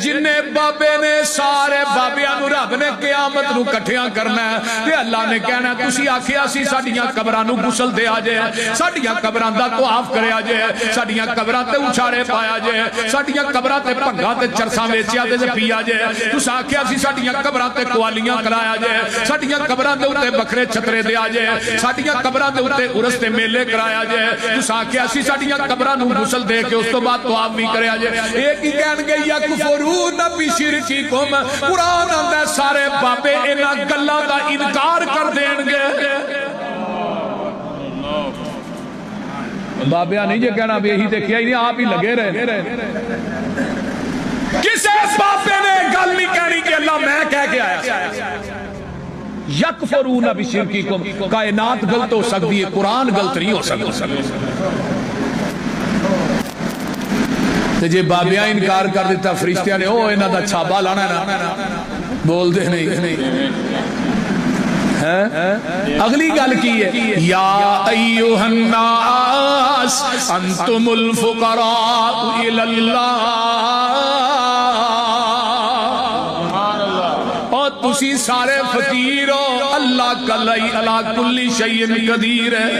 جن بابے نے سارے بابیاں نو رب نے قیامت نو کٹھیاں کرنا ہے تے اللہ نے کہنا تسی آکھیا سی ساڈیاں قبراں نو غسل دے آ جے ساڈیاں قبراں دا طواف کریا جے ساڈیاں قبراں تے اچھارے پایا جے ساڈیاں قبراں تے بھنگا تے چرساں ویچیا تے پیا جے تساں آکھیا سی ساڈیاں قبراں تے قوالیاں کرایا جے ساڈیاں قبراں دے اوتے بکرے چھترے دے آ جے ساڈیاں قبراں دے اوتے عرس تے میلے کرایا جے تساں آکھیا سی ساڈیاں قبراں نو غسل دے کے اس تو بعد طواف بھی کریا جے ایک ہی کہن گے یکفرون بشرککم قرآن آندا ہے سارے بابے انہاں گلاں دا انکار کر دین گے بابیا نہیں جے کہنا بھی یہی دیکھیا ہی نہیں آپ ہی لگے رہے کسے بابے نے گل نہیں کہنی کہ اللہ میں کہہ کے آیا یکفرون بشرککم کائنات غلط ہو سکتی ہے قرآن غلط نہیں ہو سکتا جے بابیا انکار کر دیتا فرشتیاں نے او انہاں دا چھابا لانا ہے نا بول دے نہیں اگلی گل کی ہے یا ایوہ الناس انتم الفقراء الی اللہ اور تسی سارے فقیر ہو اللہ کلی علی کل شیء قدیر ہے